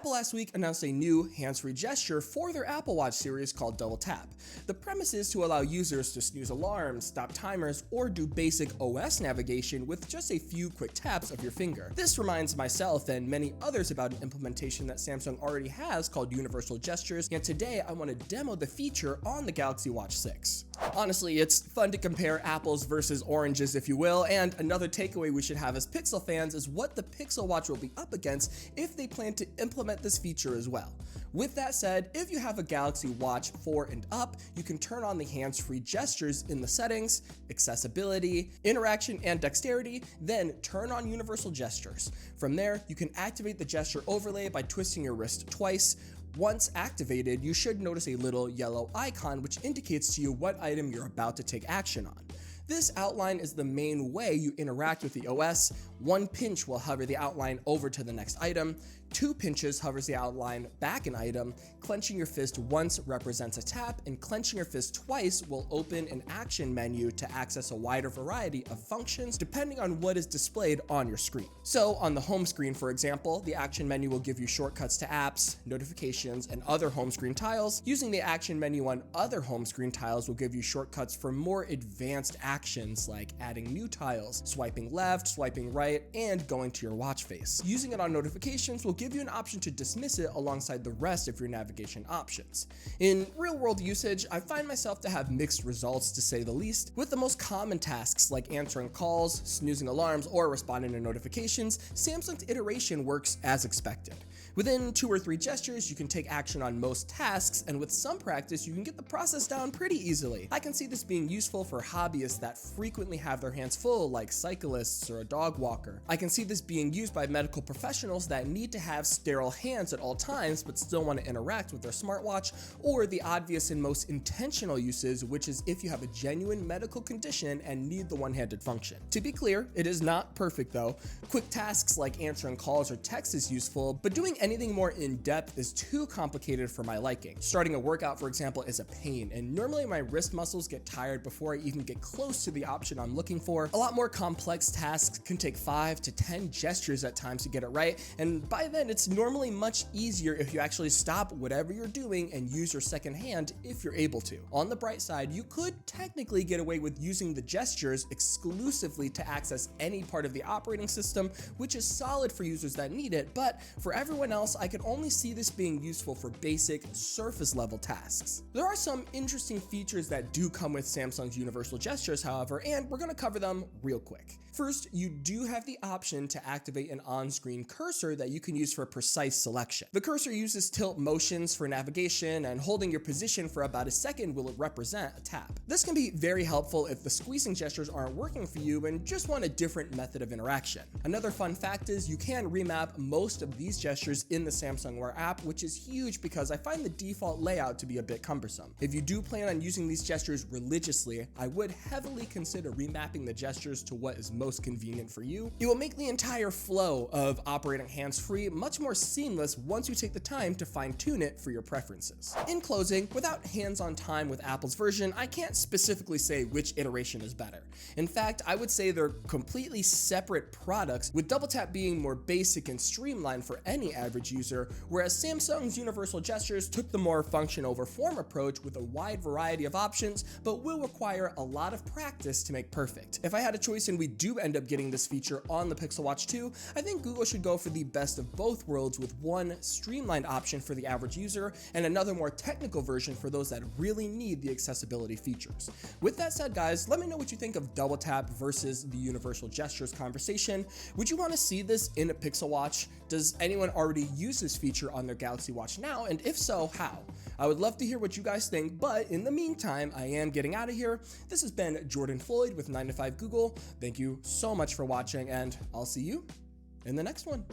Apple last week announced a new hands-free gesture for their Apple Watch series called Double Tap. The premise is to allow users to snooze alarms, stop timers, or do basic OS navigation with just a few quick taps of your finger. This reminds myself and many others about an implementation that Samsung already has called Universal Gestures, and today I want to demo the feature on the Galaxy Watch 6. Honestly, it's fun to compare apples versus oranges, if you will, and another takeaway we should have as Pixel fans is what the Pixel Watch will be up against if they plan to implement this feature as well. With that said, if you have a Galaxy Watch 4 and up, you can turn on the hands-free gestures in the settings, accessibility, interaction, and dexterity, then turn on universal gestures. From there, you can activate the gesture overlay by twisting your wrist twice. Once activated, you should notice a little yellow icon which indicates to you what item you're about to take action on. This outline is the main way you interact with the OS. One pinch will hover the outline over to the next item. 2 pinches hovers the outline back an item. Clenching your fist once represents a tap, and clenching your fist twice will open an action menu to access a wider variety of functions depending on what is displayed on your screen. So on the home screen, for example, the action menu will give you shortcuts to apps, notifications, and other home screen tiles. Using the action menu on other home screen tiles will give you shortcuts for more advanced actions like adding new tiles, swiping left, swiping right, and going to your watch face. Using it on notifications will give you an option to dismiss it alongside the rest of your navigation options. In real-world usage, I find myself to have mixed results, to say the least. With the most common tasks like answering calls, snoozing alarms, or responding to notifications, Samsung's iteration works as expected. Within 2 or 3 gestures, you can take action on most tasks, and with some practice, you can get the process down pretty easily. I can see this being useful for hobbyists that frequently have their hands full, like cyclists or a dog walker. I can see this being used by medical professionals that need to have sterile hands at all times but still want to interact with their smartwatch, or the obvious and most intentional uses, which is if you have a genuine medical condition and need the one-handed function. To be clear, it is not perfect though. Quick tasks like answering calls or text is useful, but doing anything more in-depth is too complicated for my liking. Starting a workout, for example, is a pain, and normally my wrist muscles get tired before I even get close to the option I'm looking for. A lot more complex tasks can take 5 to 10 gestures at times to get it right, and by then it's normally much easier if you actually stop whatever you're doing and use your second hand if you're able to. On the bright side, you could technically get away with using the gestures exclusively to access any part of the operating system, which is solid for users that need it, but for everyone else, I could only see this being useful for basic surface level tasks. There are some interesting features that do come with Samsung's universal gestures, however, and we're going to cover them real quick. First, you do have the option to activate an on-screen cursor that you can use for precise selection. The cursor uses tilt motions for navigation, and holding your position for about a second will represent a tap. This can be very helpful if the squeezing gestures aren't working for you and just want a different method of interaction. Another fun fact is you can remap most of these gestures in the Samsung Wear app, which is huge because I find the default layout to be a bit cumbersome. If you do plan on using these gestures religiously, I would heavily consider remapping the gestures to what is most convenient for you. It will make the entire flow of operating hands-free much more seamless once you take the time to fine-tune it for your preferences. In closing, without hands-on time with Apple's version, I can't specifically say which iteration is better. In fact, I would say they're completely separate products, with Double Tap being more basic and streamlined for any average user, whereas Samsung's universal gestures took the more function over form approach with a wide variety of options, but will require a lot of practice to make perfect. If I had a choice and we do end up getting this feature on the Pixel Watch 2, I think Google should go for the best of both worlds, with one streamlined option for the average user and another more technical version for those that really need the accessibility features. With that said, guys, let me know what you think of Double Tap versus the universal gestures conversation. Would you want to see this in a Pixel Watch? Does anyone already use this feature on their Galaxy Watch now? And if so, how? I would love to hear what you guys think, but in the meantime, I am getting out of here. This has been Jordan Floyd with 9 to 5 Google. Thank you so much for watching, and I'll see you in the next one.